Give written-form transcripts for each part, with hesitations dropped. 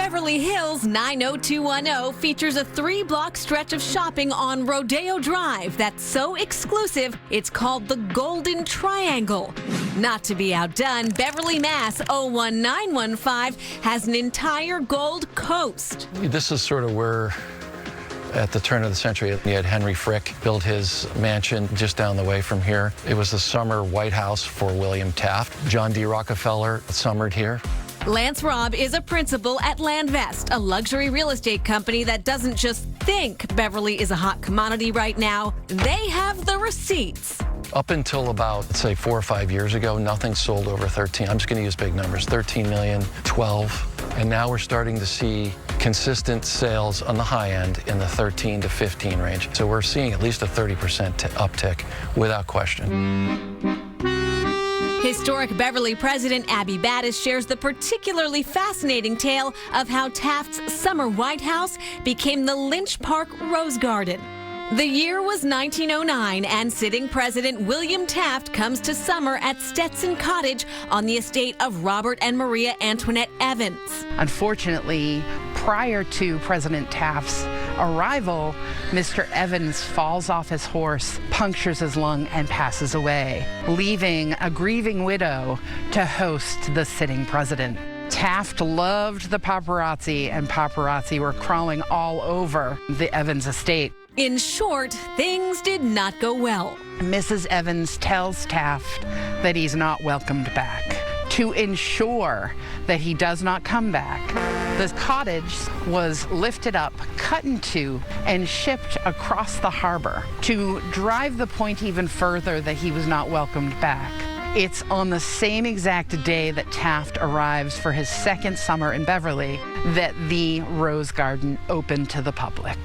Beverly Hills 90210 features a 3-block stretch of shopping on Rodeo Drive that's so exclusive, it's called the Golden Triangle. Not to be outdone, Beverly, Mass. 01915 has an entire Gold Coast. This is sort of where, at the turn of the century, you had Henry Frick build his mansion just down the way from here. It was the summer White House for William Taft. John D. Rockefeller summered here. Lance Robb is a principal at Landvest, a luxury real estate company that doesn't just think Beverly is a hot commodity right now. They have the receipts. Up until about, let's say, 4 or 5 years ago, nothing sold over 13. I'm just going to use big numbers, 13 million, 12. And now we're starting to see consistent sales on the high end in the 13 to 15 range. So we're seeing at least a 30% uptick without question. Historic Beverly president Abby Battis shares the particularly fascinating tale of how Taft's summer White House became the Lynch Park Rose Garden. The year was 1909, and sitting President William Taft comes to summer at Stetson Cottage on the estate of Robert and Maria Antoinette Evans. Unfortunately, prior to President Taft's arrival, Mr. Evans falls off his horse, punctures his lung, and passes away, leaving a grieving widow to host the sitting president. Taft loved the paparazzi, and paparazzi were crawling all over the Evans estate. In short, things did not go well. Mrs. Evans tells Taft that he's not welcomed back. To ensure that he does not come back, the cottage was lifted up, cut in two, and shipped across the harbor to drive the point even further that he was not welcomed back. It's on the same exact day that Taft arrives for his second summer in Beverly that the Rose Garden opened to the public.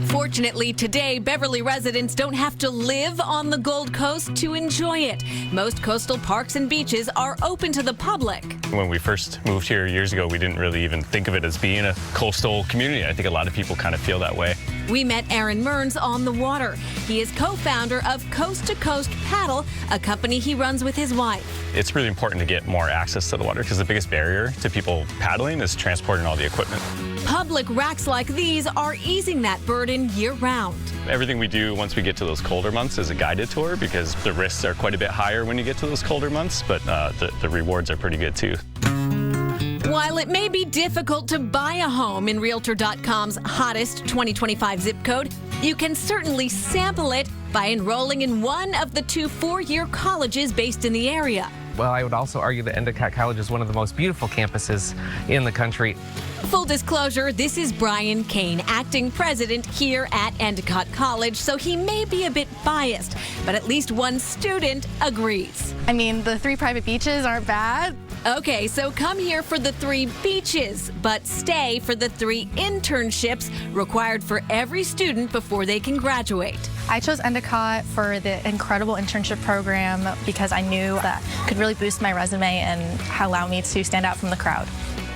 Fortunately, today, Beverly residents don't have to live on the Gold Coast to enjoy it. Most coastal parks and beaches are open to the public. When we first moved here years ago, we didn't really even think of it as being a coastal community. I think a lot of people kind of feel that way. We met Aaron Mearns on the water. He is co-founder of Coast to Coast Paddle, a company he runs with his wife. It's really important to get more access to the water because the biggest barrier to people paddling is transporting all the equipment. Public racks like these are easing that burden year-round. Everything we do once we get to those colder months is a guided tour because the risks are quite a bit higher when you get to those colder months, but the rewards are pretty good too. While it may be difficult to buy a home in Realtor.com's hottest 2025 zip code, you can certainly sample it by enrolling in one of the 2 4-year colleges based in the area. Well, I would also argue that Endicott College is one of the most beautiful campuses in the country. Full disclosure, this is Brian Kane, acting president here at Endicott College, so he may be a bit biased, but at least one student agrees. I mean, the 3 private beaches aren't bad. Okay, so come here for the 3 beaches, but stay for the 3 internships required for every student before they can graduate. I chose Endicott for the incredible internship program because I knew that could really boost my resume and allow me to stand out from the crowd.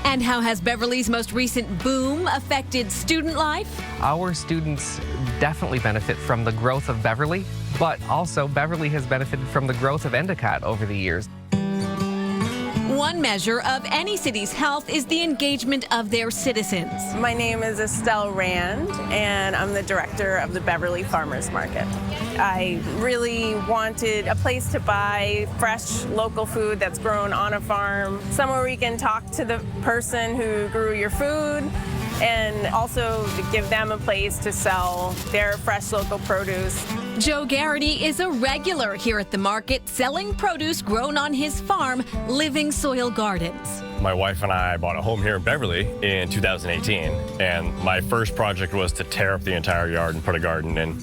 And how has Beverly's most recent boom affected student life? Our students definitely benefit from the growth of Beverly, but also Beverly has benefited from the growth of Endicott over the years. One measure of any city's health is the engagement of their citizens. My name is Estelle Rand, and I'm the director of the Beverly Farmers Market. I really wanted a place to buy fresh local food that's grown on a farm, somewhere where you can talk to the person who grew your food, and also to give them a place to sell their fresh local produce. Joe Garrity is a regular here at the market, selling produce grown on his farm, Living Soil Gardens. My wife and I bought a home here in Beverly in 2018, and my first project was to tear up the entire yard and put a garden in.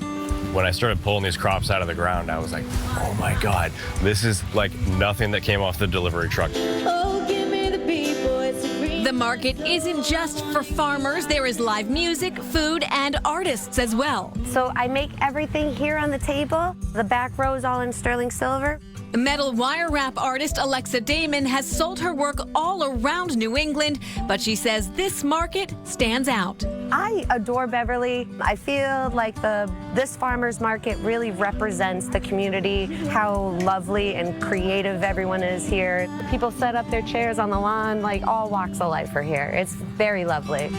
When I started pulling these crops out of the ground, I was like, oh my God, this is like nothing that came off the delivery truck. The market isn't just for farmers. There is live music, food, and artists as well. So I make everything here on the table. The back row is all in sterling silver. Metal wire wrap artist Alexa Damon has sold her work all around New England, but she says this market stands out. I adore Beverly. I feel like this farmers market really represents the community, how lovely and creative everyone is here. People set up their chairs on the lawn, like all walks of life are here. It's very lovely.